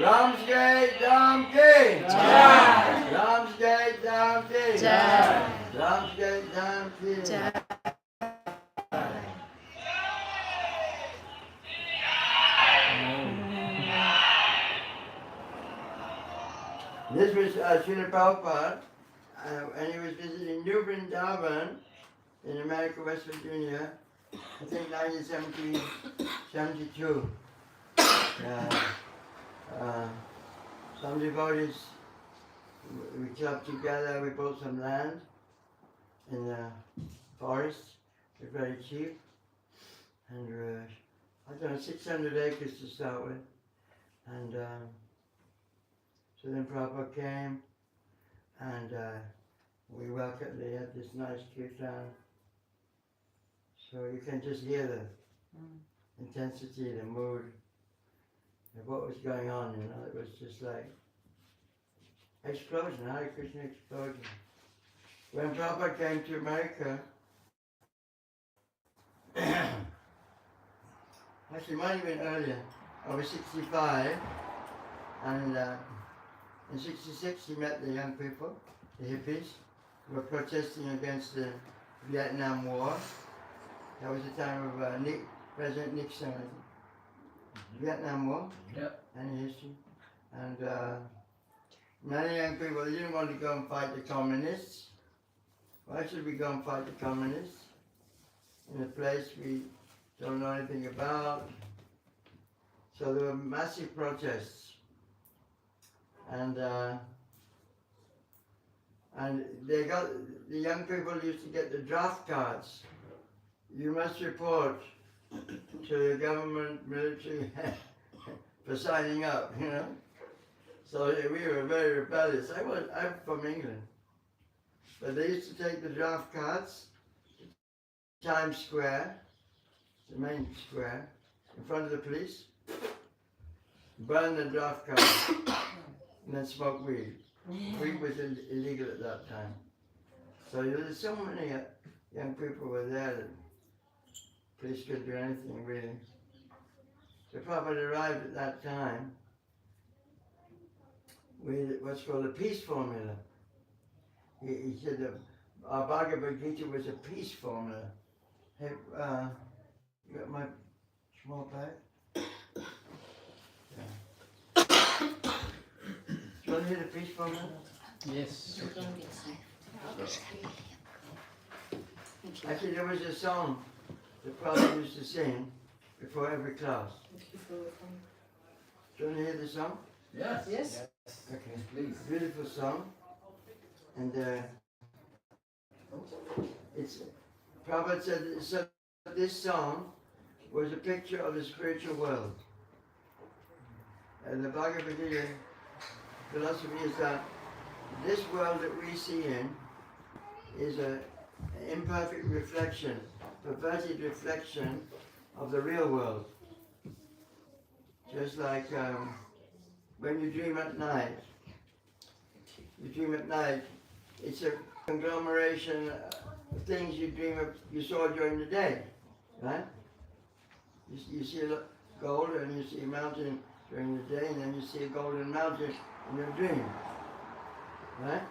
Ramsgate Dham ki Jai. Ramsgate Dham ki Jai. Ramsgate Dham ki Jai. This was Srila Prabhupada, and he was visiting New Vrindavan in America, West Virginia, I think 1972. Some devotees, we clubbed together, we bought some land in the forest, it was very cheap, and I don't know, 600 acres to start with, and so then Prabhupada came, and we welcomed, they had this nice kirtan, so you can just hear the intensity, the mood of what was going on, you know, it was just like explosion, Hare Krishna explosion. When Prabhupada came to America, actually might have been earlier, I was 65, and in 66 he met the young people, the hippies, who were protesting against the Vietnam War. That was the time of President Nixon, I think. Vietnam War, any history. And many young people, they didn't want to go and fight the communists. Why should we go and fight the communists in a place we don't know anything about? So there were massive protests. And they got, the young people used to get the draft cards. You must report to the government military for signing up, you know. So we were very rebellious. I'm from England. But they used to take the draft cards to Times Square, the main square, in front of the police, burn the draft cards, and then smoke weed. Weed was illegal at that time. So there's so many young people were there that police couldn't do anything really. So Prabhupada arrived at that time with what's called a peace formula. He said that our Bhagavad Gita was a peace formula. Hey, you got my small bag? Yeah. Do you want to hear the peace formula? Yes. Actually, there was a song the Prabhupada used to sing before every class. Do you want to hear the song? Yes. Yes. Okay. Please. Beautiful song. And it's Prabhupada said so this song was a picture of the spiritual world. And the Bhagavad Gita philosophy is that this world that we see in is an imperfect reflection, perverted reflection of the real world. Just like when you dream at night, it's a conglomeration of things you dream of, you saw during the day, right? You see a gold and you see a mountain during the day, and then you see a golden mountain in your dream, right?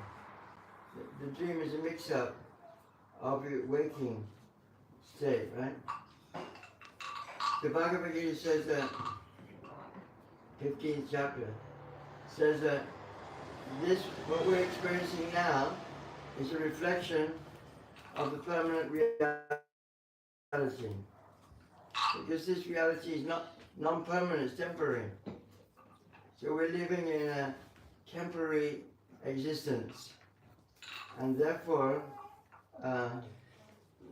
The dream is a mix-up of your waking state, right? The Bhagavad Gita says that, 15th chapter, says that this, what we're experiencing now, is a reflection of the permanent reality. Because this reality is not non-permanent, it's temporary. So we're living in a temporary existence. And therefore,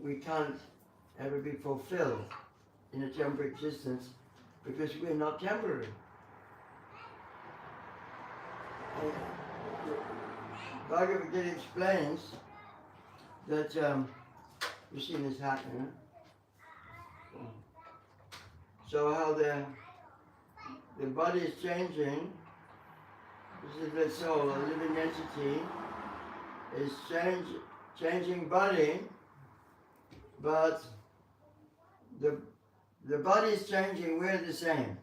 we can't ever be fulfilled in a temporary existence because we're not temporary. Bhagavad Gita explains that You've seen this happen, huh? So how the body is changing. This is the soul, a living entity, is changing body, but the body is changing, we're the same.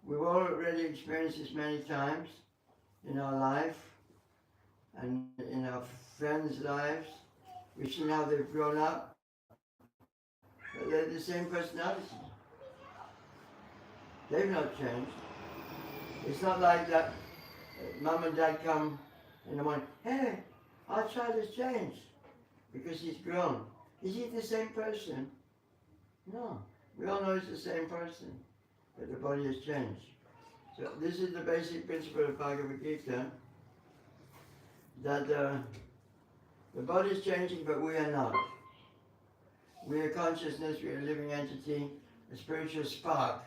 We've already experienced this many times in our life and in our friends' lives. We've seen how they've grown up, but they're the same personality. They've not changed. It's not like that mum and dad come in the morning, hey, our child has changed because he's grown. Is he the same person? No. We all know he's the same person, but the body has changed. So this is the basic principle of Bhagavad Gita, that the body is changing, but we are not. We are consciousness, we are a living entity, a spiritual spark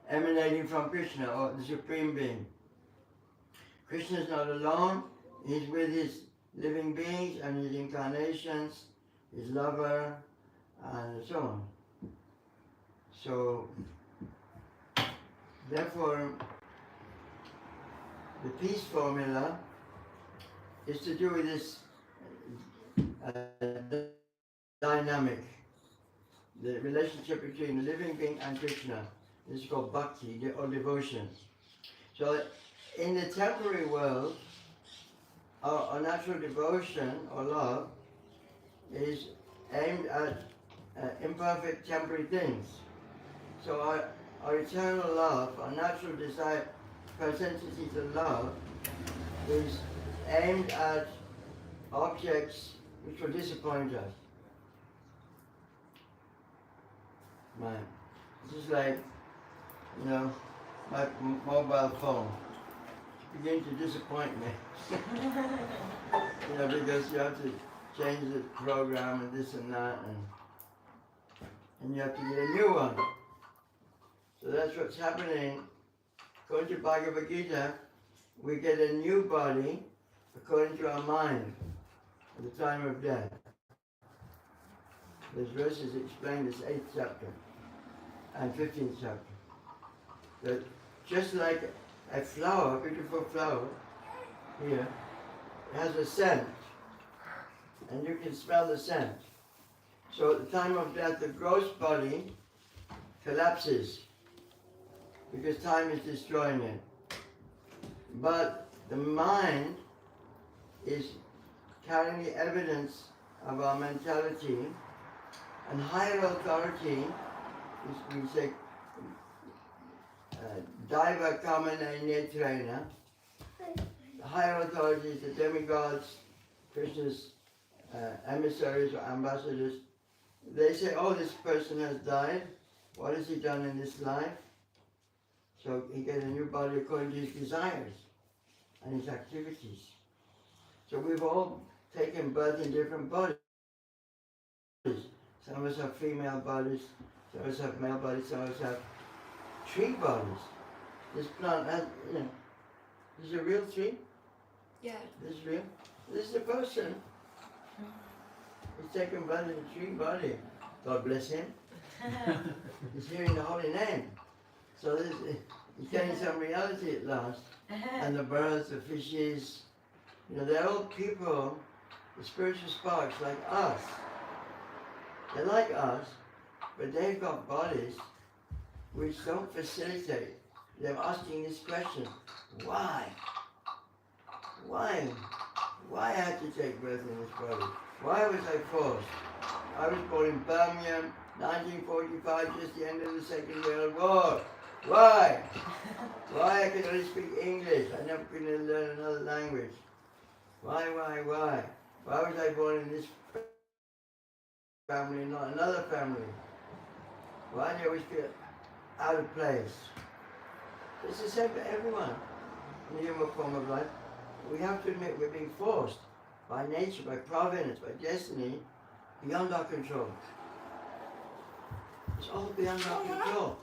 emanating from Krishna, or the Supreme Being. Krishna is not alone, he's with his living beings and his incarnations, his lover, and so on. So, therefore, the peace formula is to do with this dynamic, the relationship between the living being and Krishna. This is called bhakti, or devotion. So, in the temporary world, our natural devotion or love is aimed at imperfect temporary things. So our eternal love, our natural desire, propensity to love, is aimed at objects which will disappoint us. Right. This is like, my mobile phone. It's beginning to disappoint me. Because you have to change the program and this and that, and you have to get a new one. So that's what's happening. According to Bhagavad Gita, we get a new body according to our mind at the time of death. There's verses explain this 8th chapter and 15th chapter. That just like a flower, a beautiful flower, here, it has a scent, and you can smell the scent. So at the time of death, the gross body collapses because time is destroying it. But the mind is carrying the evidence of our mentality, and higher authority is, we say, Daiva Kamana Netrena. The higher authority is the demigods, Krishna's emissaries or ambassadors. They say, oh, this person has died. What has he done in this life? So he gets a new body according to his desires and his activities. So we've all taken birth in different bodies. Some of us have female bodies, some of us have male bodies, some of us have tree bodies. This plant has, this is a real tree? Yeah. This is real? This is a person. He's taken birth in a tree body. God bless him. He's hearing the holy name. So he's getting some reality at last. And the birds, the fishes, they're all people, the spiritual sparks like us. They're like us, but they've got bodies which don't facilitate. They're asking this question, why? Why? Why I had to take birth in this body? Why was I forced? I was born in Birmingham, 1945, just the end of the Second World War. Why? Why I could only speak English? I never could learn another language. Why? Why was I born in this family, not another family? Why do you always feel out of place? It's the same for everyone in the human form of life. We have to admit we're being forced by nature, by providence, by destiny, beyond our control. It's all beyond our control.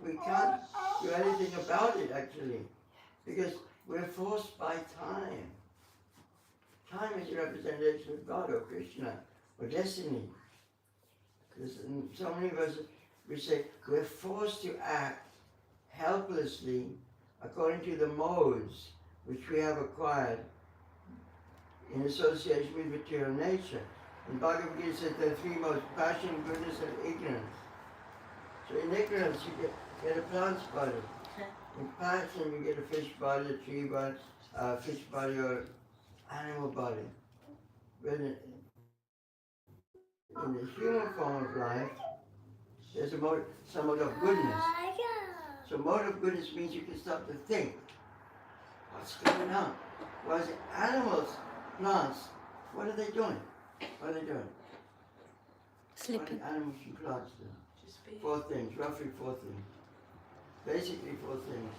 We can't do anything about it, actually, because we're forced by time. time is a representation of God or Krishna or destiny. Because in so many verses we say we're forced to act helplessly according to the modes which we have acquired in association with material nature. In Bhagavad Gita says there are three modes: passion, goodness, and ignorance. So in ignorance you get a plant's body. In passion you get a fish body, a tree body, fish body, or animal body. But in the human form of life, there's some mode of goodness. So mode of goodness means you can stop to think. What's going on? Whereas animals, plants, what are they doing? What are they doing? Sleeping. What do animals and plants do? Four things, roughly four things. Basically four things.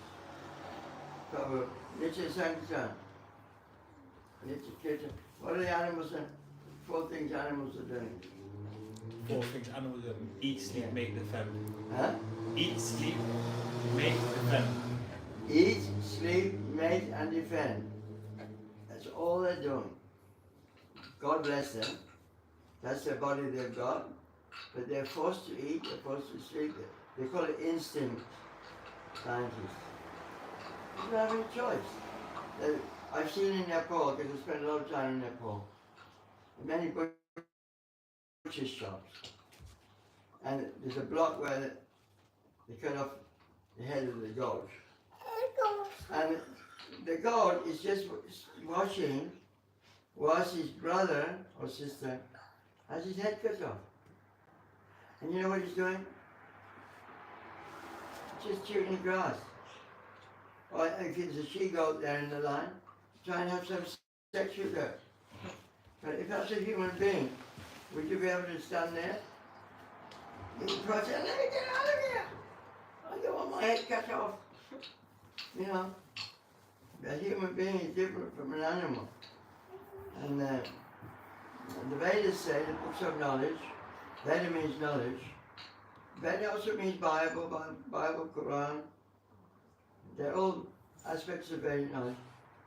Cover Nitya Sanksan. Nitya Kirtan. What are the animals and four things animals are doing? Four things animals do: eat, sleep, make, defend. Huh? Eat, sleep, make, defend. Eat, sleep, mate, and defend. That's all they're doing. God bless them. That's their body they've got. But they're forced to eat, they're forced to sleep. They call it instinct, scientists. You don't have any choice. I've seen in Nepal, because I spent a lot of time in Nepal, many butcher shops. And there's a block where they cut off the head of the goat. And the goat is just watching whilst his brother or sister has his head cut off. And you know what he's doing? Just chewing the grass. Or if there's a she-goat there in the line, try and have some sex with her. But if that's a human being, would you be able to stand there? You would probably say, let me get out of here! I don't want my head cut off. You know, a human being is different from an animal. And the Vedas say, the books of knowledge, Veda means knowledge. Veda also means Bible, Quran. They're all aspects of Vedic knowledge.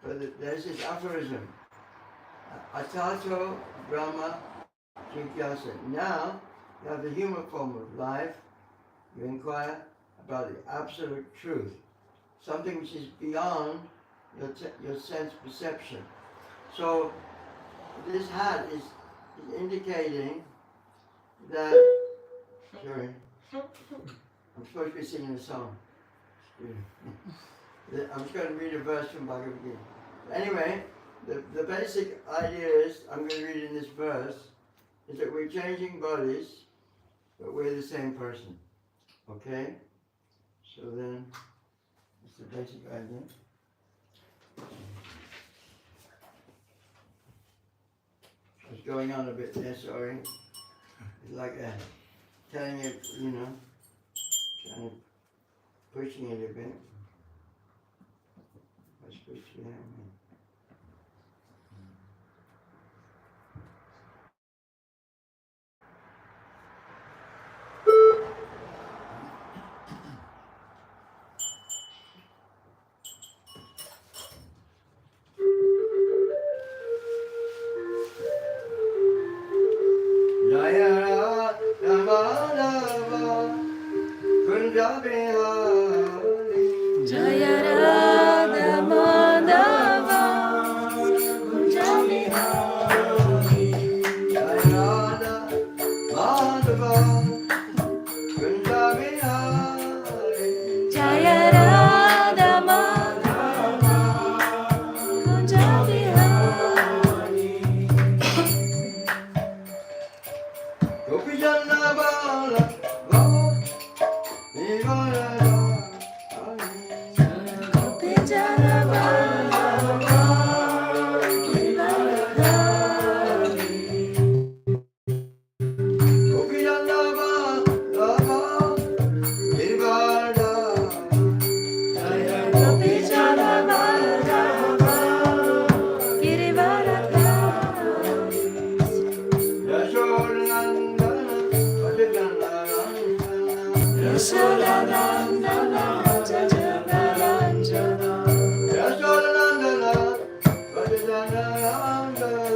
But there's this aphorism, Atato Brahma Jigyasa. Now, you have the human form of life. You inquire about the absolute truth, something which is beyond your sense perception. So, this hat is indicating that, sorry, I'm supposed to be singing a song. I'm just going to read a verse from Bhagavad Gita. Anyway, the basic idea is, I'm going to read in this verse, is that we're changing bodies, but we're the same person. Okay? So then, that's the basic idea. I was going on a bit there, sorry. It's like telling it, you know, kind of pushing it a bit. Let's push it out. Jaya Radha Madhava Kunja Bihari. Jaya Radha Madhava Kunja Bihari. Jaya Radha Madhava Kunja Bihari. Gopi Janna Bala Bala Nivara. Gopi Jana Vallabha Giridharadhari. Gopi Janna Bala Nivara. Gopi Jana Vallabha Giridharadhari. Yashodanandana Bhajananandana. Yashodanandana Jajanaranjana. Yashodanandana Bhajananandana.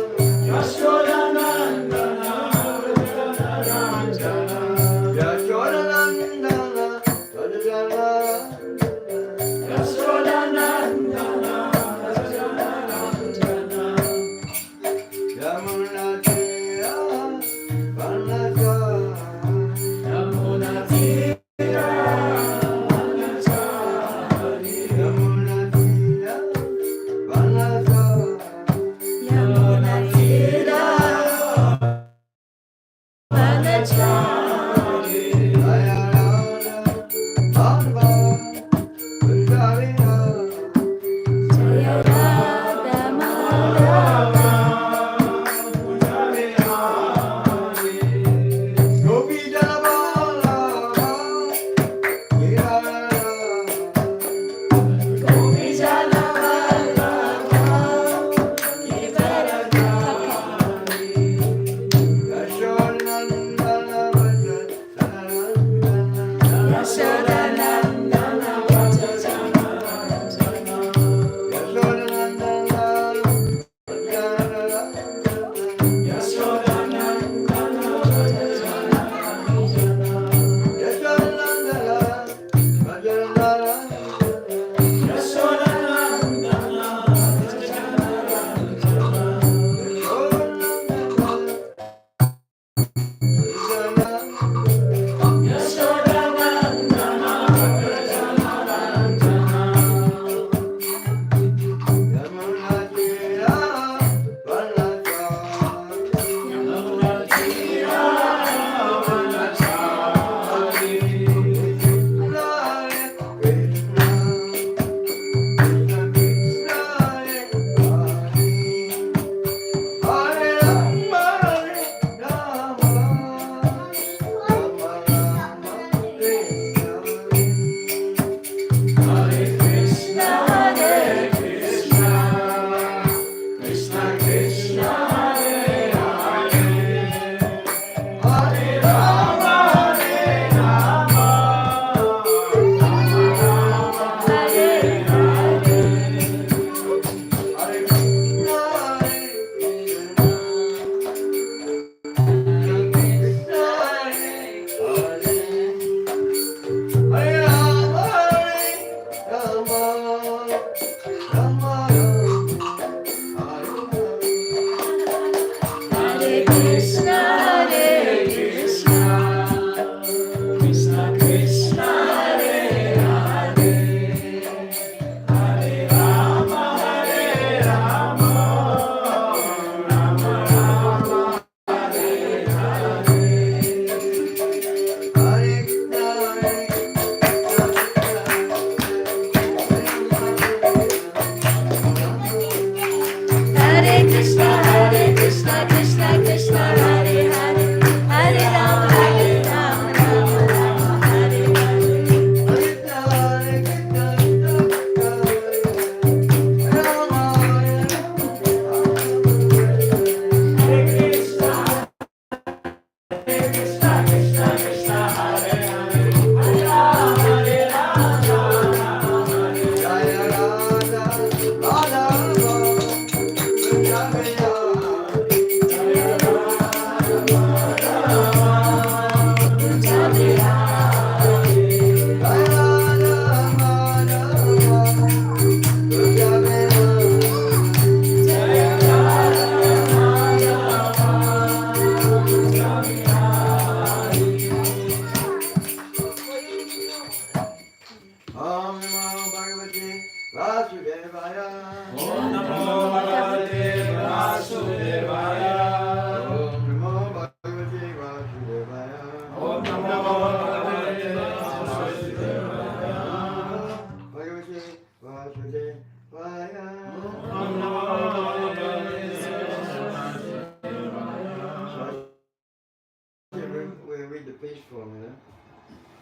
We'll read the peace formula.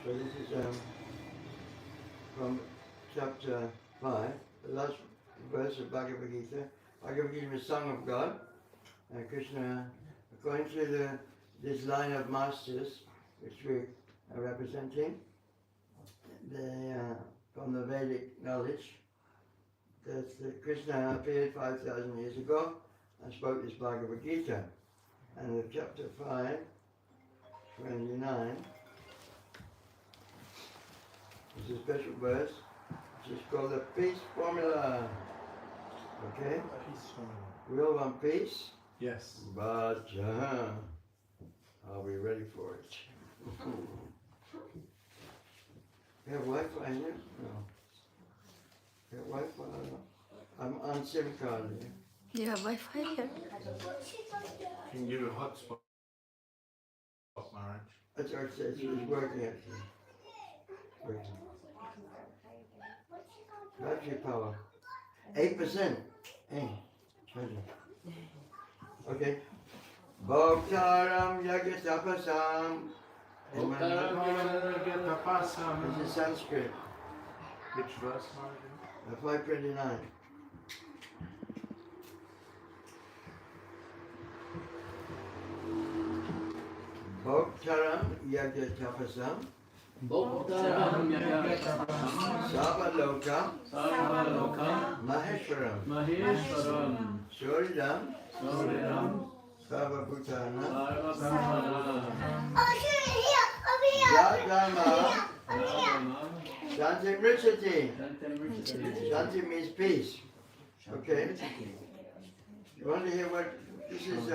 So this is from chapter 5, the last verse of Bhagavad Gita. Bhagavad Gita is Song of God. Krishna, according to this line of masters, which we are representing, from the Vedic knowledge, that Krishna appeared 5,000 years ago and spoke this Bhagavad Gita. And in chapter 5, 29, there's a special verse which is called the peace formula. Okay? We all want peace, Yes. but are we ready for it? You have Wi-Fi in here? No. You have Wi-Fi? I'm on SIM card here. Do you have Wi-Fi here? Can give you a hotspot, Maharaj. That's our, it's working actually. Working. Battery power. 8%. Hey, okay. Bhaktaram yagatapasam. This is Sanskrit. Which verse, Maharaj? 529. Bhaktaram yagatapasam. Bhaktaram yagatapasam Savaloka Sarvaloka Maheshwaram Maheshwaram Suridam Suridam Sarvabhutana Sarvabhutana Yadama Yadama Shanti Mrichati. Santamrita Shanti means peace. Okay? You want to hear what this is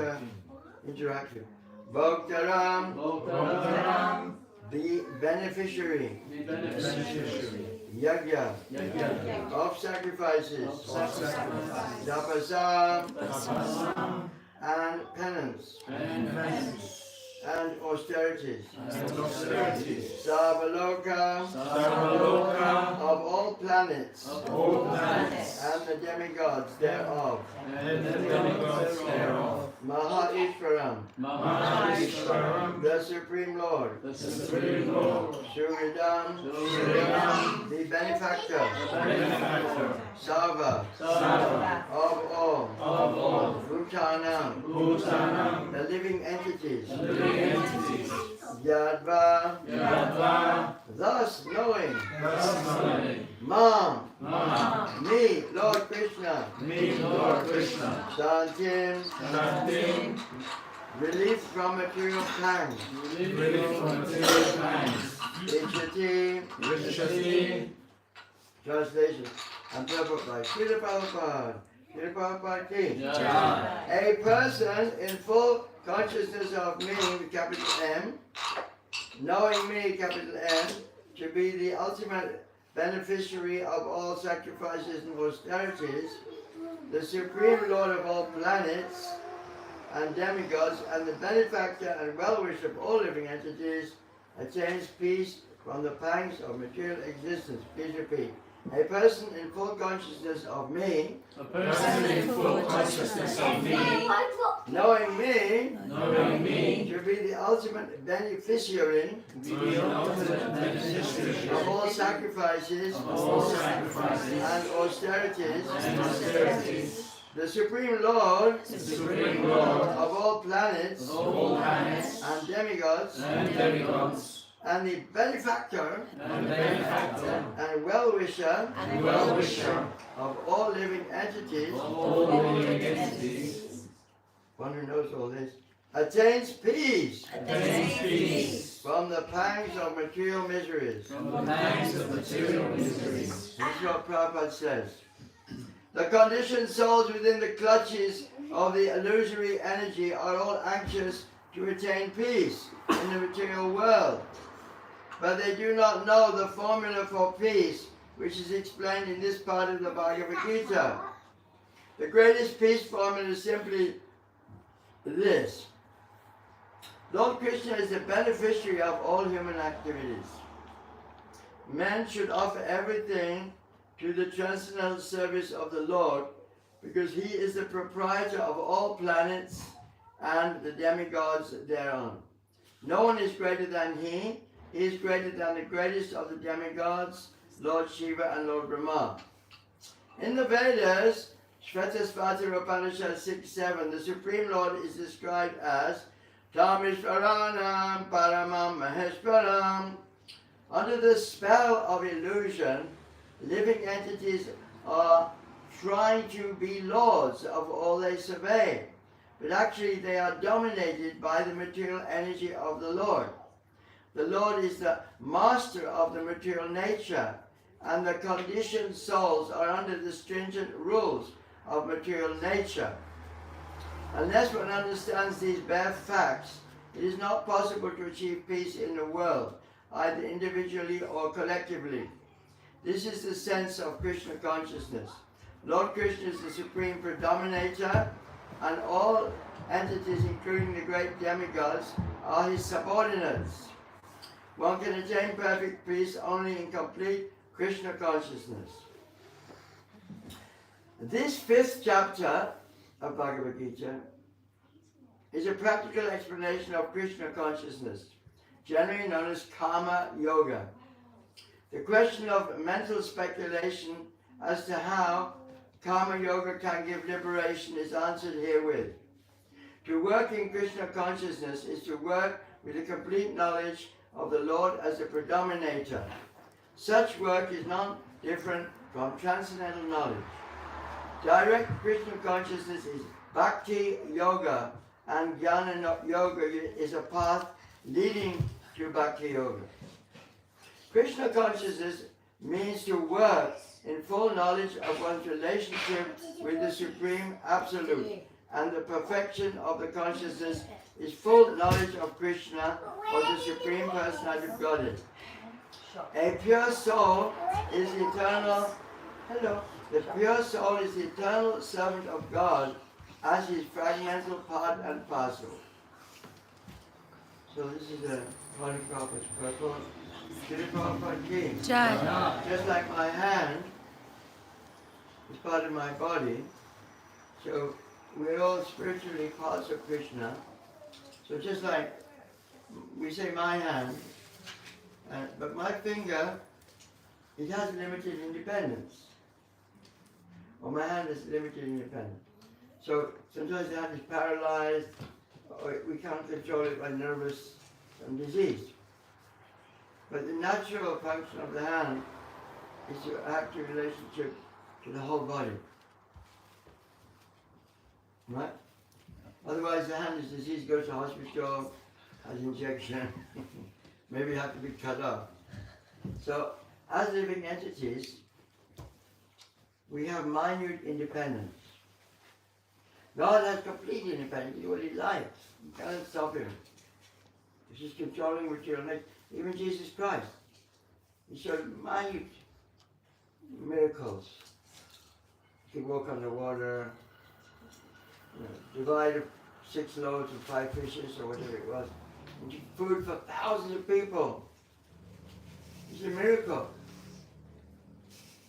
interactive. Bhaktaram, Bhaktaram the beneficiary, the beneficiary yagya, Yagya of sacrifices, Sacrifice tapasam, Tapasam and penance, and penance and austerities, and austerities Savaloka, Sarvaloka of all planets, of all planets and the demigods thereof, and the demigods thereof Mahavishwaram, Mahavishnu the Supreme Lord, the Supreme Lord Suridam, Suridam the benefactor, benefactor Sarva, Sarva of all, Bhutanam, Bhutanam the living entities, living entities Yadva, Yadva thus knowing, thus knowing Mam, Mama me, Lord Krishna, me Lord Krishna Santim, Santim relief from material pangs, relief from material pangs Ichati, Rishati translation, and Prabhupada, Srila Prabhupada, Srila Prabhupada Ki. Jai A person in full consciousness of me, capital M, knowing me, capital N, to be the ultimate beneficiary of all sacrifices and austerities, the supreme lord of all planets and demigods, and the benefactor and well-wisher of all living entities, attains peace from the pangs of material existence. Please repeat. A person in full consciousness of me, a person in full consciousness of me knowing me, knowing me to be the ultimate beneficiary to be the ultimate beneficiary of all sacrifices of all sacrifices and austerities, and austerities, the Supreme Lord the Supreme Lord of all planets of all planets and demigods, and demigods, and the benefactor and benefactor and well-wisher and well-wisher of all living entities, of all living entities, one who knows all this, attains peace attains peace from the pangs of material miseries. from the pangs of material miseries. This is what Prabhupada says. The conditioned souls within the clutches of the illusory energy are all anxious to attain peace in the material world. But they do not know the formula for peace, which is explained in this part of the Bhagavad Gita. The greatest peace formula is simply this. Lord Krishna is the beneficiary of all human activities. Men should offer everything to the transcendental service of the Lord, because he is the proprietor of all planets and the demigods thereon. No one is greater than he. He is greater than the greatest of the demigods, Lord Shiva and Lord Brahma. In the Vedas, Shvetasvatara Upanishad 6-7, the Supreme Lord is described as Tamishvaranam Paramam Maheshwaram. Under the spell of illusion, living entities are trying to be lords of all they survey, but actually they are dominated by the material energy of the Lord. The Lord is the master of the material nature, and the conditioned souls are under the stringent rules of material nature. Unless one understands these bare facts, it is not possible to achieve peace in the world, either individually or collectively. This is the sense of Krishna consciousness. Lord Krishna is the supreme predominator, and all entities, including the great demigods, are his subordinates. One can attain perfect peace only in complete Krishna consciousness. This 5th chapter of Bhagavad Gita is a practical explanation of Krishna consciousness, generally known as Karma Yoga. The question of mental speculation as to how Karma Yoga can give liberation is answered herewith. To work in Krishna consciousness is to work with a complete knowledge of the Lord as the predominator. Such work is not different from transcendental knowledge. Direct Krishna consciousness is Bhakti Yoga, and Jnana Yoga is a path leading to Bhakti Yoga. Krishna consciousness means to work in full knowledge of one's relationship with the Supreme Absolute, and the perfection of the consciousness is full knowledge of Krishna, or the Supreme Personality of Godhead. A pure soul is eternal. The pure soul is the eternal servant of God as his fragmental part and parcel. So this is a Holy Prophet's purport. Srila Prabhupada King. Just like my hand is part of my body, so we're all spiritually parts of Krishna. So just like we say my hand, but my finger, it has limited independence. Or my hand is limited independence. So sometimes the hand is paralyzed, or we can't control it by nervous disease. But the natural function of the hand is to act in relationship to the whole body. Right? Otherwise the hand is diseased, goes to hospital, has injection, maybe have to be cut off. So as living entities, we have minute independence. God has complete independence. He do what he likes. You cannot stop him. He's just controlling material nature. Even Jesus Christ, he showed minute miracles. He could walk on the water, divide 6 loaves and 5 fishes or whatever it was, and give food for thousands of people. It's a miracle.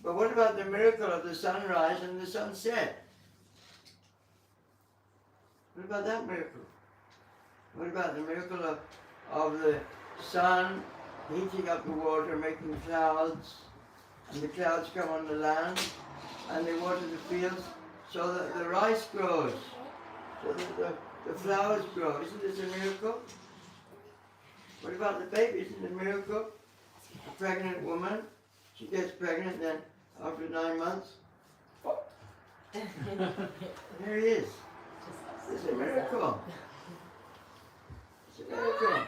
But what about the miracle of the sunrise and the sunset? What about that miracle? What about the miracle of the sun heating up the water, making clouds, and the clouds come on the land, and they water the fields so that the rice grows, so that the flowers grow? Isn't this a miracle? What about the baby? Isn't it a miracle? A pregnant woman, she gets pregnant, then after 9 months, there he is. It's a miracle. It's a miracle.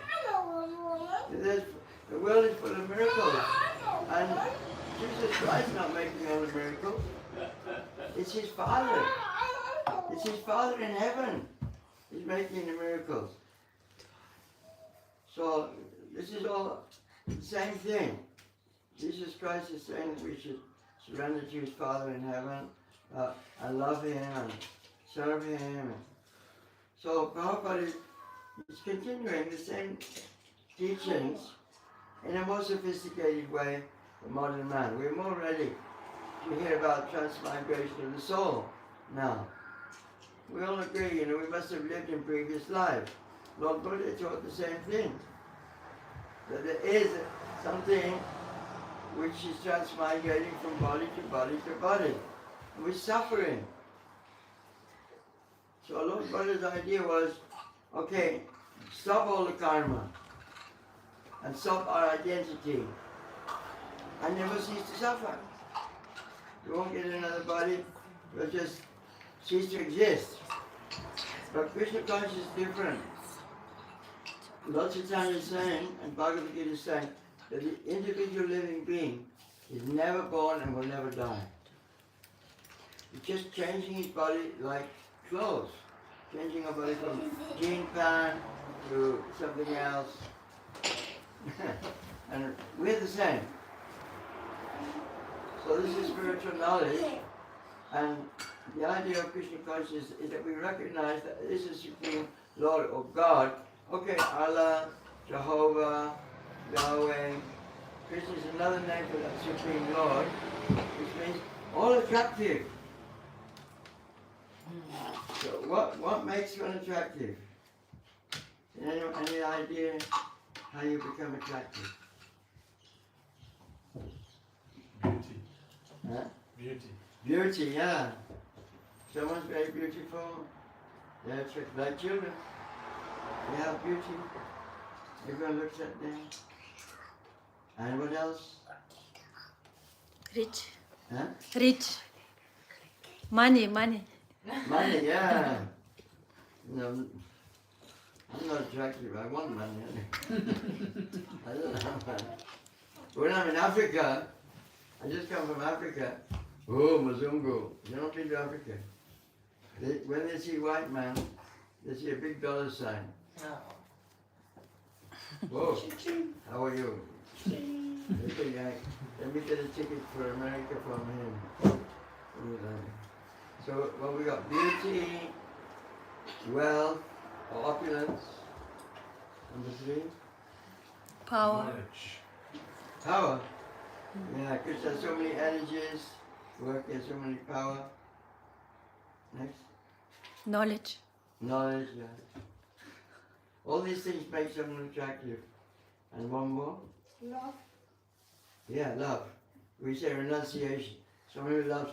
The world is full of miracles. And Jesus Christ is not making all the miracles. It's his Father. It's his Father in heaven. He's making the miracles. So this is all the same thing. Jesus Christ is saying that we should surrender to his Father in heaven and love him and serve him. So Prabhupada is continuing the same teachings in a more sophisticated way for modern man. We're more ready to hear about transmigration of the soul now. We all agree, we must have lived in previous lives. Lord Buddha taught the same thing. That there is something which is transmigrating from body to body to body. And we're suffering. So Lord Buddha's idea was, okay, stop all the karma and stop our identity and never cease to suffer. You won't get another body will just cease to exist. But Krishna consciousness is different. Lord Chaitanya is saying, and Bhagavad Gita is saying, that the individual living being is never born and will never die. He's just changing his body like clothes. Changing our body from jean pant to something else. And we're the same. So this is spiritual knowledge, and the idea of Krishna consciousness is that we recognize that this is Supreme Lord or God. Okay, Allah, Jehovah, Yahweh. Krishna is another name for that Supreme Lord, which means all attractive. So what makes one attractive? Any idea how you become attractive? Beauty. Huh? Beauty. Beauty, yeah. Someone's very beautiful. They're attractive. Like children. They have beauty. Everyone looks at them. And what else? Rich. Huh? Rich. Money. Money, yeah. No, I'm not attractive. I want money. I don't have money. When I'm in Africa, I just come from Africa. Oh, Mzungu. You don't been to Africa. When they see white man, they see a big dollar sign. Whoa, how are you? They think let me get a ticket for America from him. So, well, we got beauty, wealth, opulence. Number 3, Power. Knowledge. power. Yeah, Krishna has so many energies, work has so many power. Next, Knowledge. knowledge. Yeah. All these things make someone attractive. And one more. Love. Yeah, love. We say renunciation. Someone who loves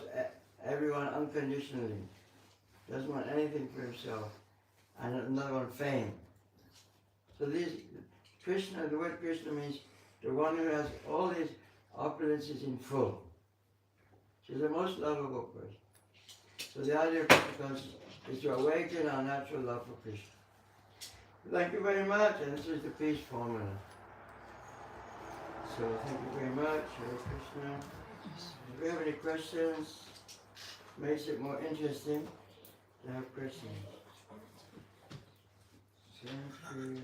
everyone unconditionally. Doesn't want anything for himself. And another one, fame. So these, Krishna, the word Krishna means the one who has all these opulences in full. She's the most lovable person. So the idea of Krishna consciousness is to awaken our natural love for Krishna. Thank you very much, and this is the peace formula. So thank you very much, Hare Krishna. If you have any questions, makes it more interesting to have questions. Thank you.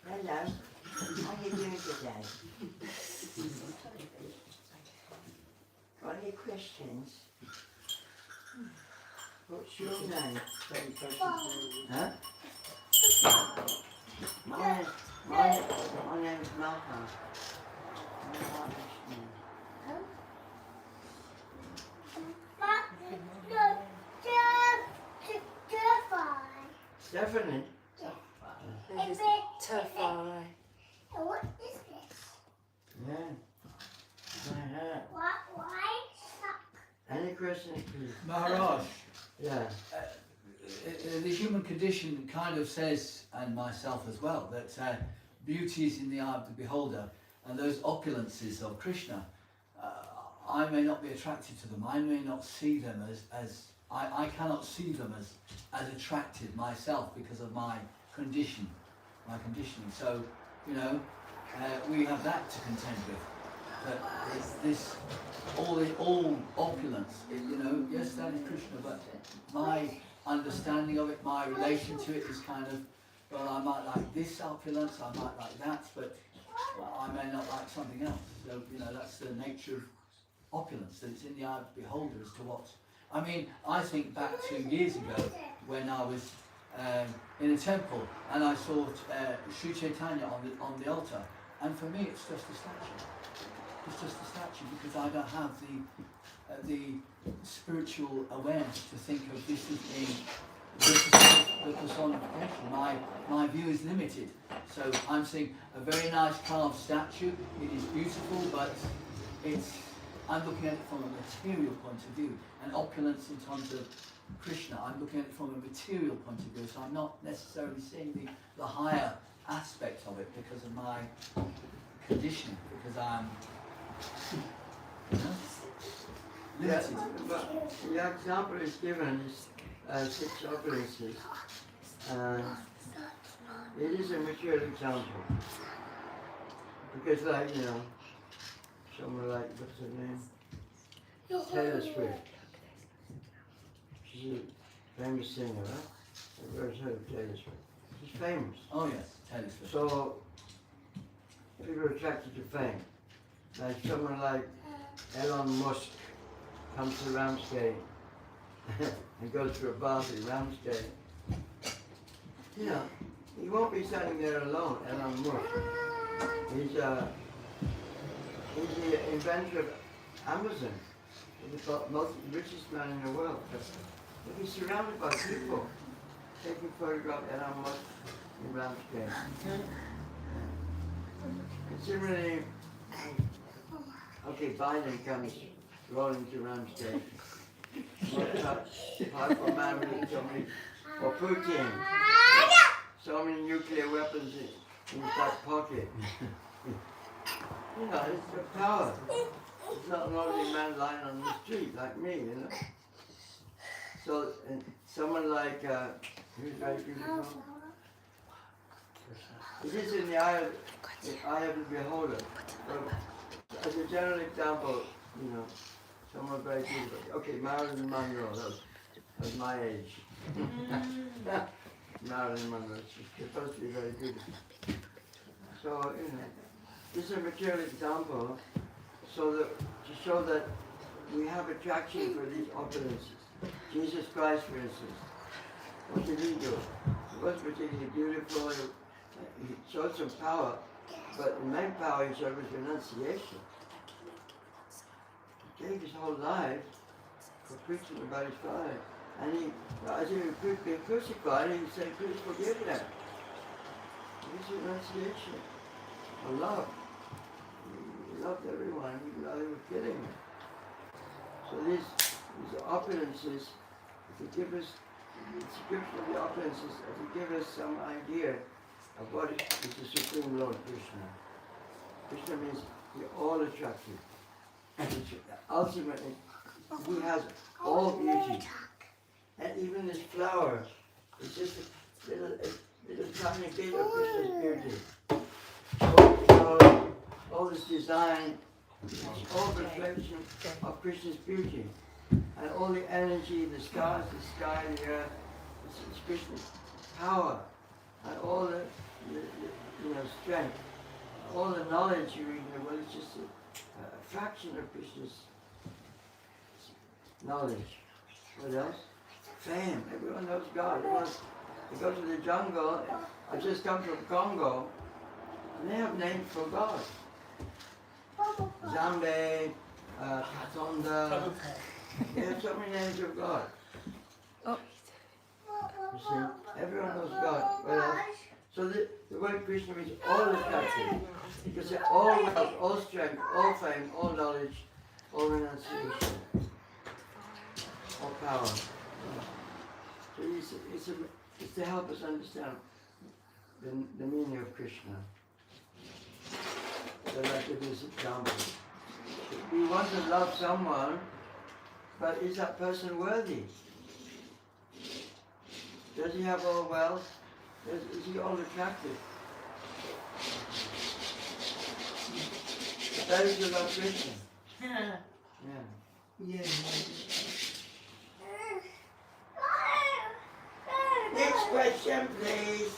Hello. How are you doing today? Got any questions? What's your name? Huh? My name is Mahavishnu. Stephanie? What is this? Yeah. My hat. Why suck? Any questions, please? Maharaj, Yeah. the human condition kind of says, and myself as well, that beauty is in the eye of the beholder, and those opulences of Krishna, I may not be attracted to them. I may not see them as I cannot see them as attractive myself because of my conditioning. So, we have that to contend with. But it's this all opulence. Yes, that is Krishna, but my understanding of it, my relation to it is kind of, well, I might like this opulence, I might like that, but I may not like something else. So, that's the nature of opulence, that it's in the eye of the beholder as to what. I mean, I think back 2 years ago when I was in a temple and I saw Sri Chaitanya on the altar, and for me it's just a statue. It's just a statue because I don't have the spiritual awareness to think of this as being the personification. My view is limited. So I'm seeing a very nice carved statue. It is beautiful, but it's I'm looking at it from a material point of view, and opulence in terms of Krishna, I'm looking at it from a material point of view, so I'm not necessarily seeing the higher aspect of it because of my condition, because I'm limited. But the example is given is 6 opulences. It is a material example. Because like, you know, someone like, what's her name? Taylor Swift. She's a famous singer, right? Everyone's heard of Taylor Swift. She's famous. Oh yes, Taylor Swift. So, people are attracted to fame. Like someone like Elon Musk comes to Ramsgate and goes to a party in Ramsgate. You know, he won't be standing there alone, Elon Musk. He's the inventor of Amazon. He's the richest man in the world. But he's surrounded by people taking photographs of Elon Musk in Ramsgate. And similarly, okay, Biden comes rolling to Ramsgate. Powerful man with so many, or Putin, so many nuclear weapons in his back pocket. You know, it's the power. It's not an ordinary man lying on the street like me, you know. So, and someone like, who's very beautiful? It is in the eye of the beholder. But as a general example, you know, someone very beautiful. Okay, Marilyn Monroe, that was my age. Marilyn Monroe, she's supposed to be very beautiful. So, you know, this is a material example so that, to show that we have attraction for these opulences. Jesus Christ, for instance, what did he do? He wasn't particularly beautiful, he showed some power, but the main power he showed was renunciation. He gave his whole life for preaching about his Father. And he, as he was being crucified, he said, please forgive them. This is renunciation. For love. He loved everyone, even though they were killing him. So these opulences, to give us, the description of the opulences, to give us some idea of what is the Supreme Lord Krishna. Krishna means the all-attractive. Ultimately, he has all beauty. And even this flower is just a little tiny bit of Krishna's beauty. All this design is all reflection of Krishna's beauty. And all the energy, the stars, the sky, the earth, it's Krishna's power. And all the strength, all the knowledge you read in the world is just a fraction of Krishna's knowledge. What else? Fame. Everyone knows God. They go to the jungle. I just come from Congo, and they have names for God. Zambe, Katonda. They have so many names of God. Oh. You see, everyone knows God. What else? So the word Krishna means all attractive. Because they're all wealth, all strength, all fame, all knowledge, all renunciation, all power. So it's to help us understand the meaning of Krishna. So like give this example. We want to love someone, but is that person worthy? Does he have all wealth? Is he all attractive? That is about Krishna. Yeah. Next question, please.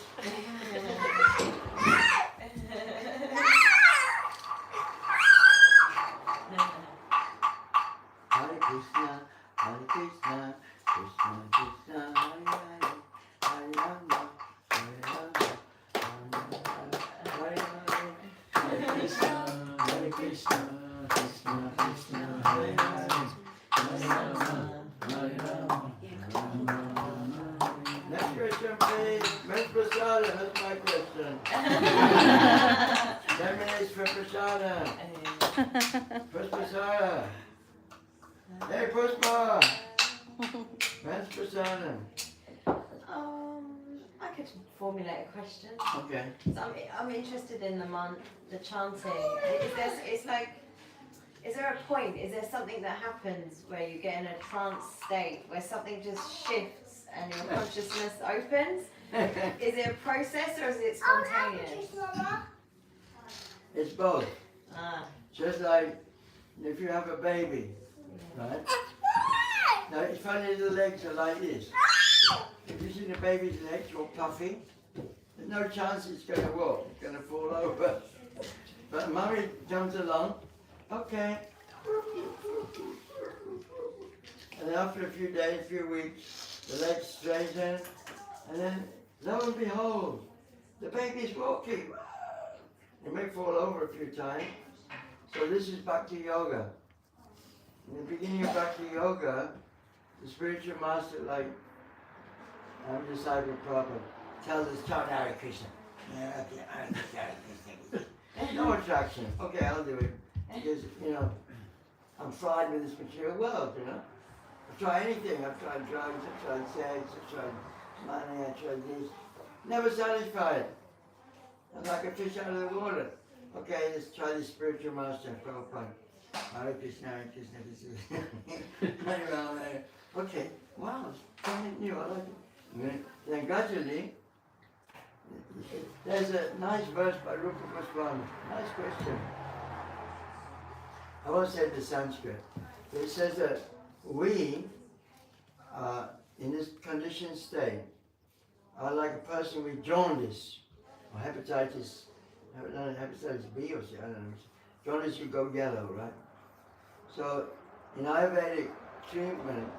Hare Krishna, Krishna Krishna, Hare Hare, Hare Rama, Hare Rama, Hare Hare, Hare Krishna, Krishna Krishna, Hare Hare, Hare Rama, Hare Rama. Next question, please. Miss Prasada, that's my question. 10 minutes for Prasada. Prasadam. Prasadam. Hey, Puspa. Where's Prasadam? I could formulate a question. Okay. So I'm interested in the chanting. Is there a point? Is there something that happens where you get in a trance state where something just shifts and your consciousness opens? Is it a process or is it spontaneous? It's both. Ah, Just like if you have a baby, right? Now it's funny, the legs are like this. If you see the baby's legs all puffy, there's no chance it's going to walk. It's going to fall over. But mummy jumps along. Okay. And after a few days, a few weeks, the legs straighten, and then lo and behold, the baby's walking. It may fall over a few times. So this is Bhakti Yoga. In the beginning of Bhakti Yoga, the spiritual master, like I'm disciple Prabhupada, tells us chant Hare Krishna. No attraction. Okay, I'll do it. Because, I'm fried with this material world, I've tried anything. I've tried drugs, I've tried sex, I've tried money, I've tried this. Never satisfied. I'm like a fish out of the water. Okay, let's try this spiritual master, Prabhupada. Hare Krishna, Hare Krishna. Okay, wow, it's something new, I like it. Then gradually, there's a nice verse by Rupa Goswami. Nice question. I won't say the Sanskrit. It says that we, in this conditioned state, are like a person with jaundice or hepatitis B or C, I don't know. Jaundice, you go yellow, right? So, in Ayurvedic treatment,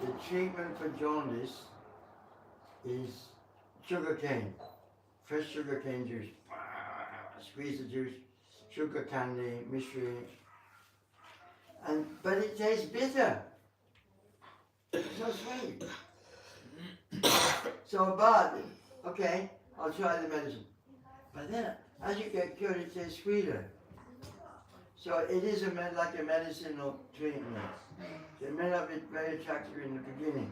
the treatment for jaundice is sugar cane, fresh sugar cane juice. Squeeze the juice, sugar candy, mishri, but it tastes bitter. It's not sweet. So bad. Okay, I'll try the medicine. But then, as you get cured, it tastes sweeter. So it is like a medicinal treatment. It may not be very attractive in the beginning,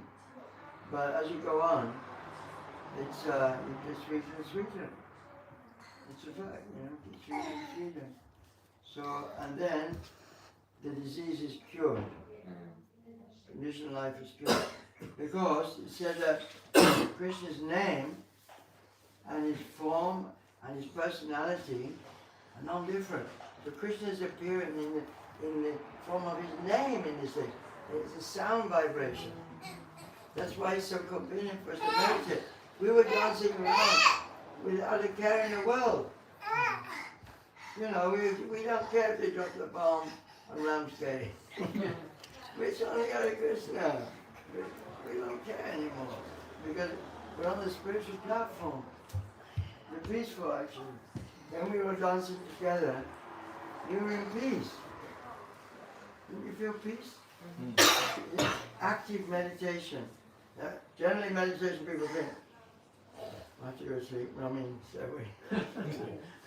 but as you go on, it gets sweeter and sweeter. It's a fact, it gets sweeter and sweeter. So, and then the disease is cured. Conditioned life is cured. Because it said that Krishna's name and his form and his personality are not different. So Krishna is appearing in the form of his name in this thing. It's a sound vibration. That's why it's so convenient for us to meditate. We were dancing around without a care in the world. We don't care if they drop the bomb on Ramsgate. It's only Hare Krishna. We don't care anymore. Because we're on the spiritual platform. We're peaceful actually. When we were dancing together, you were in peace. Didn't you feel peace? It's active meditation. Generally meditation people think, I have to go to sleep. So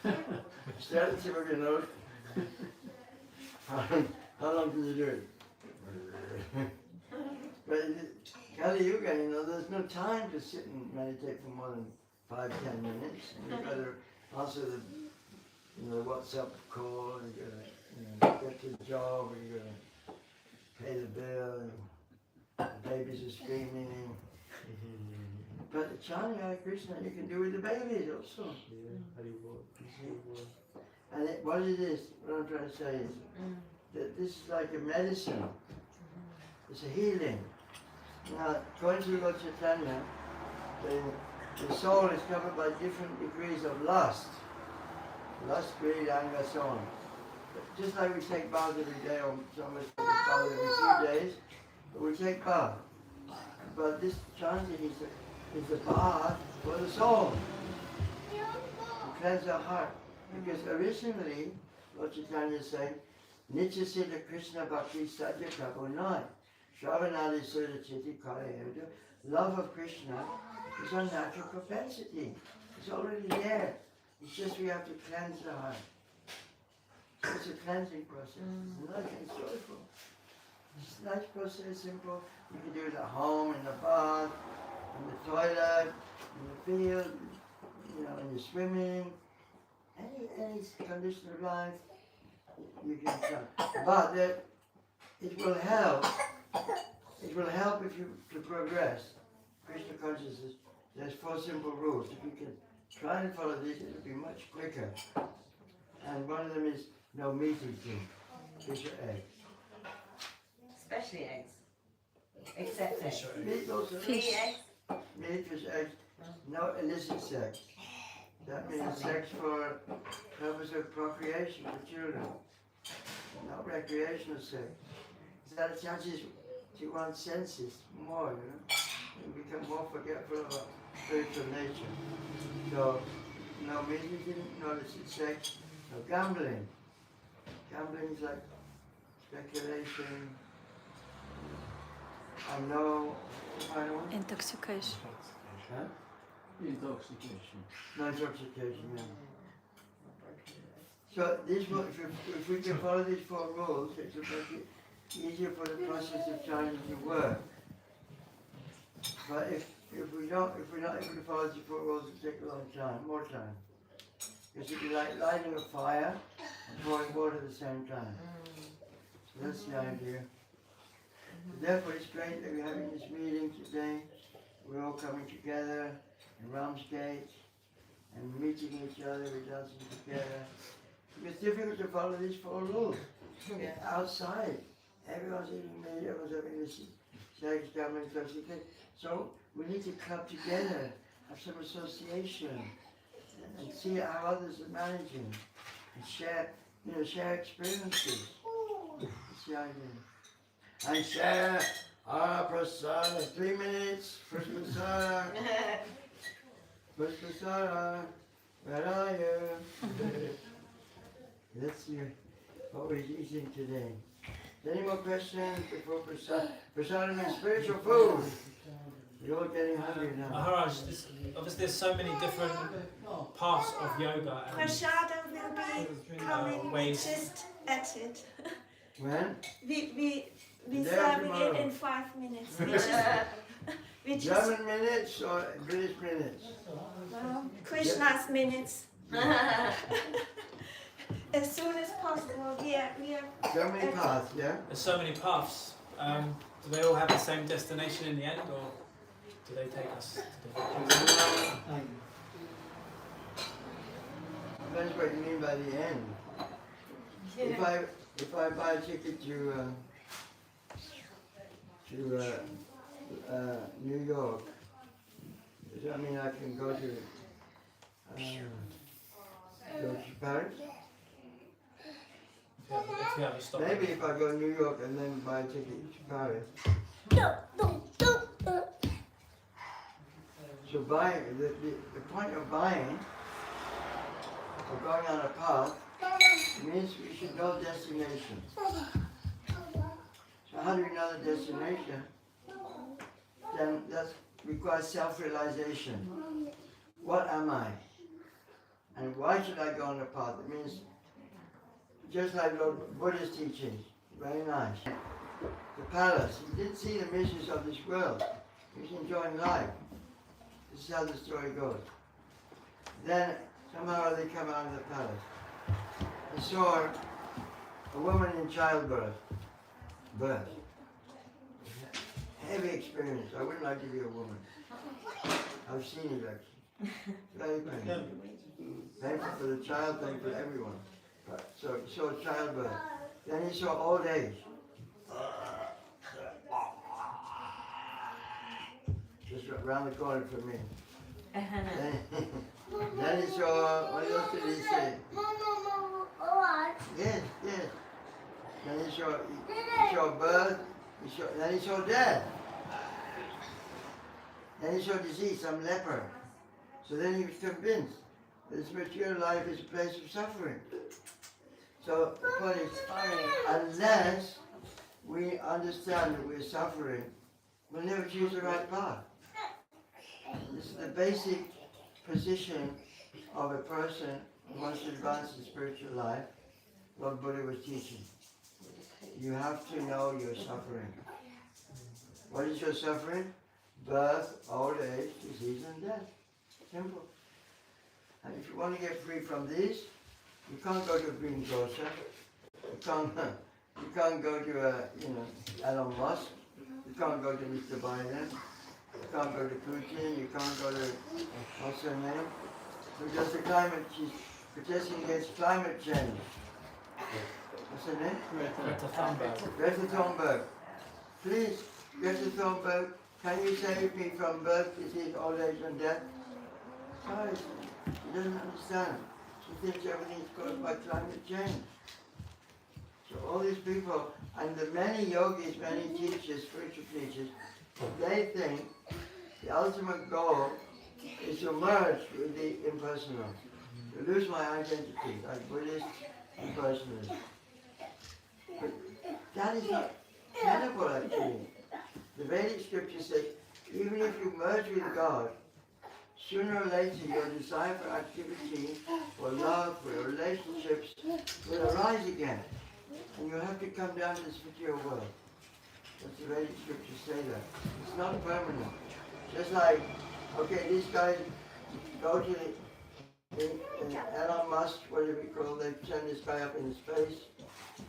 we start at the tip of your nose. How long can you do it? But Kali Yuga, there's no time to sit and meditate for more than 5-10 minutes. You've got to answer the WhatsApp call, you got to get to the job, you got to pay the bill, the babies are screaming. But the chanting Hare Krishna you can do with the babies also. And what it is, what I'm trying to say is that this is like a medicine. It's a healing. Now, according to Lord Chaitanya, the soul is covered by different degrees of lust. Lust, greed, anger, so on. But just like we take baths every day, or some of us take baths every few days, but we take bath. But this chanting is the bath for the soul. To cleanse our heart. Because originally, Lord Chaitanya said, Nitya Siddha Krishna Bhakti Sadhya Prabhu Shravanadi Sudha Chitti Karayoda. Love of Krishna is a natural propensity. It's already there. It's just we have to cleanse the heart. cleansing process. It's nice and joyful. It's a nice process, simple. You can do it at home, in the bath, in the toilet, in the field, you know, when you're swimming, any condition of life, you can try. But that it will help. It will help if you to progress. Krishna consciousness. There's 4 simple rules. If you can try and follow these, it'll be much quicker. And one of them is no meat eating, fish or eggs. Especially eggs. Except Fish eggs. or egg. Meat also. Meat, eggs. Meat, fish, eggs. No illicit sex. That means sex for purpose of procreation for children. Not recreational sex. That touches to one's senses more, you know. You become more forgetful of our spiritual nature. So, no meat eating, no illicit sex, no gambling. Gambling is like speculation. And no final one? Intoxication. Huh? Intoxication. No intoxication, yeah. So these will, if we can follow these 4 rules, it will make it easier for the process of chanting to work. But if we're not able to follow these 4 rules, it'll take a long time, more time. Because it'll be like lighting a fire and pouring water at the same time. So that's the idea. Therefore, it's great that we're having this meeting today. We're all coming together in Ramsgate and meeting each other, we're dancing together. It's difficult to follow these 4 rules. Outside, everyone's eating meat, everyone's having this sex, gambling, intoxication. So we need to club together, have some association, and see how others are managing, and share experiences. That's the idea. And share our prasada. 3 minutes. First prasada. First prasada. Where are you? Let's see what we're eating today. Any more questions before prasada? Prasada means spiritual food. You're all getting hungry now. Maharaj, obviously there's so many different paths of yoga and Prashadam will be coming ways. just at it. When? We Today or serving tomorrow? it in 5 minutes. We just German minutes or British minutes? Krishna's minutes. As soon as possible. We are Germany path, yeah? there's so many paths. Do they all have the same destination in the end, or do they take us to different places? Depends what you mean by the end. If I buy a ticket to New York, does that mean I can go to Paris? If you have a stop. Maybe if I go to New York and then buy a ticket to Paris. So buying, the point of buying, or going on a path, means we should know destination. So how do we know the destination? Then that requires self-realization. What am I? And why should I go on the path? It means, just like Lord Buddha's teachings, very nice. The palace, he didn't see the miseries of this world. He was enjoying life. This is how the story goes. Then somehow they come out of the palace. He saw a woman in childbirth. Heavy experience. I wouldn't like to be a woman. I've seen it actually. Very painful. Painful for the child, painful for everyone. But, so he saw childbirth. Then he saw old age. Just around the corner from me. Then he saw, what else did he say? Yes. Then he saw birth, then he saw death. Then he saw disease, some leper. So then he was convinced that this material life is a place of suffering. So the point is, unless we understand that we're suffering, we'll never choose the right path. This is the basic position of a person who wants to advance in spiritual life. what Buddha was teaching. You have to know your suffering. What is your suffering? Birth, old age, disease and death. Simple. And if you want to get free from these, you can't go to greengrocer. You can't go to Elon Musk. You can't go to Mr. Biden. You can't go to Putin. You can't go to what's her name? Because she's protesting against climate change. What's her name? Greta Thunberg. Greta Thunberg. Please, Greta Thunberg, can you save me from birth, disease, old age and death? Sorry, she doesn't understand. She thinks everything's caused by climate change. So all these people, and the many yogis, many teachers, spiritual teachers, they think the ultimate goal is to merge with the impersonal, to lose my identity, like Buddhist impersonalism. But that is not tenable actually. The Vedic scriptures say, even if you merge with God, sooner or later your desire for activity, for love, for relationships will arise again. And you'll have to come down to this material world. That's the Vedic scriptures say that. It's not permanent. Just like, okay, these guys go to Elon Musk, whatever you call it, they send this guy up into space,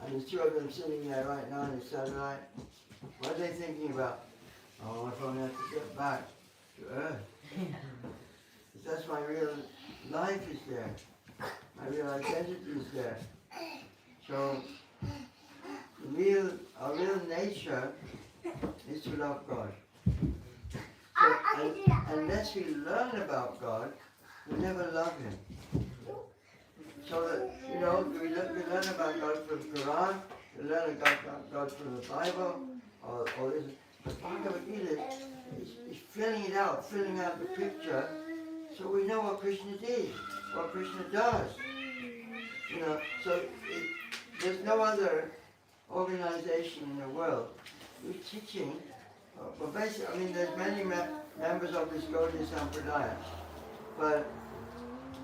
and there's two of them sitting there right now in the satellite. What are they thinking about? Oh, if only I have to get back to Earth. That's my real life is there. My real identity is there. So, our real nature is to love God. So, unless we learn about God, we never love Him. So that, we learn about God from the Quran, we learn about God from the Bible, or this. But Bhagavad Gita is filling out the picture, so we know what Krishna did, what Krishna does. So there's no other organization in the world who's teaching. Well, basically, there's many members of this Gaudiya Sampradaya, but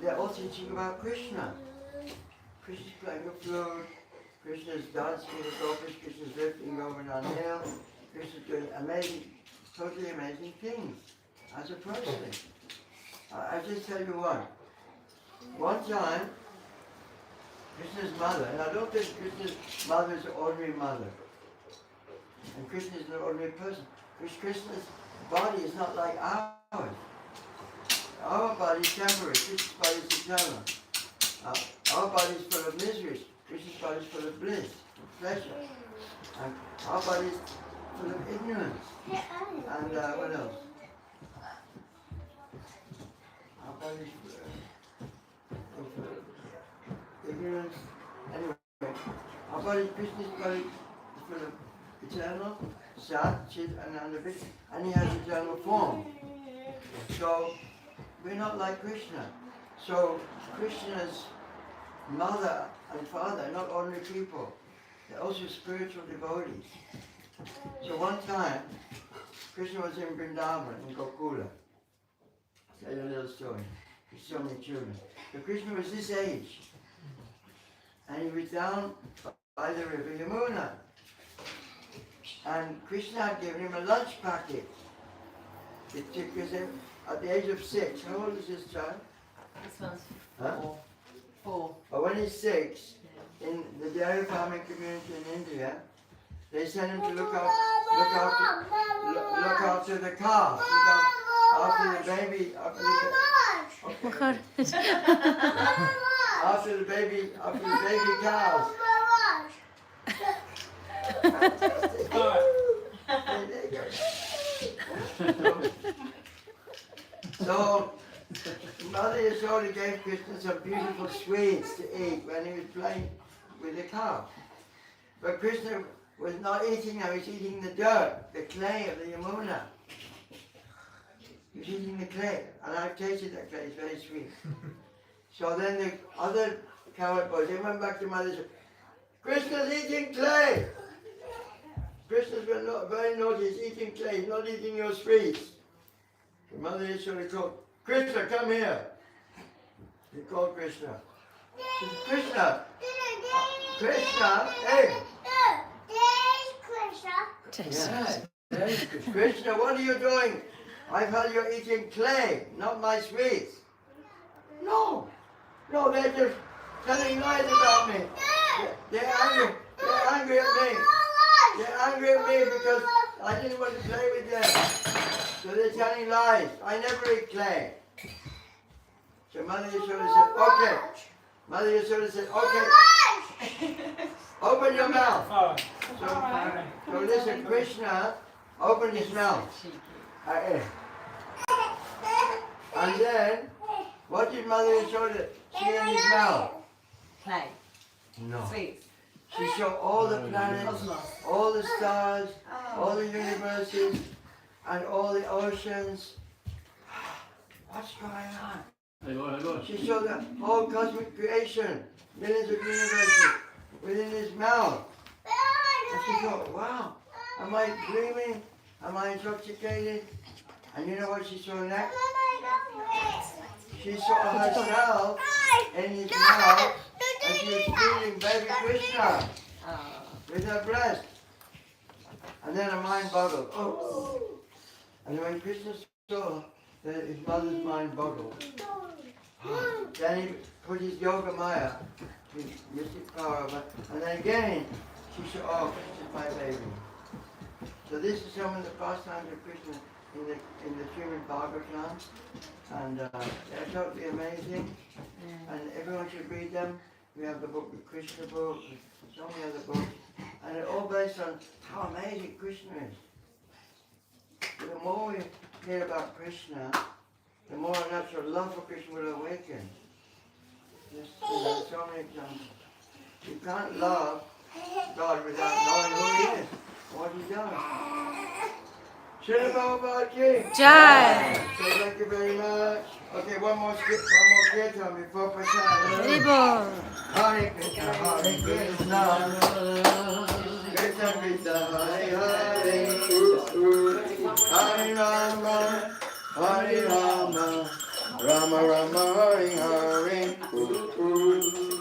they're all teaching about Krishna. Krishna's playing a flute, Krishna's dancing with gopis, Krishna's lifting over on hill, Krishna's doing totally amazing things as a person. I just tell you one time, Krishna's mother, and I don't think Krishna's mother is an ordinary mother, and Krishna is an ordinary person, because Krishna's body is not like ours. Our body is temporary, Krishna's body is eternal. Our body is full of miseries, Krishna's body is full of bliss, pleasure. And our body is full of ignorance. And what else? Our body is full of ignorance. Anyway, our body, Krishna's body is full of eternal, Sat, Chit, and Anandavit, and he has eternal form. So, we're not like Krishna. So, Krishna's mother and father are not ordinary people. They're also spiritual devotees. So one time, Krishna was in Vrindavan, in Gokula. I'll tell you a little story. There's so many children. But Krishna was this age. And he was down by the river Yamuna. And Krishna had given him a lunch packet. It took him at the age of 6. How old is this child? This one's Huh? 4. But when he's 6, in the dairy farming community in India, they send him to look after the calf, after the baby, after the baby cows. So, Mother Yashoda gave Krishna some beautiful sweets to eat when he was playing with the cow. But Krishna was not eating them, he was eating the dirt, the clay of the Yamuna. He was eating the clay, and I've tasted that clay, it's very sweet. So then the other cowherd boys, they went back to Mother and said, Krishna's eating clay! Krishna's been very naughty, he's eating clay, he's not eating your sweets. The Mother Yashoda called, Krishna, come here. He called Krishna. He said, Krishna, Krishna, hey, Yeah, there is Krishna. Krishna, what are you doing? I've heard you're eating clay, not my sweets. No, no, they're just telling lies about me. They're angry. They're angry at me. They're angry at me because I didn't want to play with them. So they're telling lies. I never eat clay. So Mother Yashoda said, okay. Mother Yashoda said, okay. Open your mouth. Forward. So listen, Krishna opened his mouth. And then, what did Mother Yashoda see in his mouth? Clay. No. Sweets. She saw all the planets, Cosmos. all the stars, all the universes, and all the oceans. What's going on? She saw the whole cosmic creation, millions of universes within his mouth. And she thought, wow, am I dreaming? Am I intoxicated? And you know what she saw next? She saw herself in his mouth and she was feeding baby Krishna with her breast. And then her mind boggled. Oh. And when Krishna saw that his mother's mind boggled, then he put his yoga maya, his mystic power, and then again she said, oh, Krishna's my baby. So this is some of the pastimes of Krishna in the Srimad Bhagavatam, and they're totally amazing, and everyone should read them. We have the book, the Krishna book, so many other books, and they're all based on how amazing Krishna is. The more we hear about Krishna, the more our natural love for Krishna will awaken. There's so many examples. You can't love God without knowing who He is, what He does. Srila Prabhupada Jai. So thank you very much. Okay, one more kirtan before Prasad. Haribol. Hare Krishna, Hare Krishna, Krishna Krishna, Hare Hare, Hare Rama, Hare Rama, Rama Rama, Hare Hare.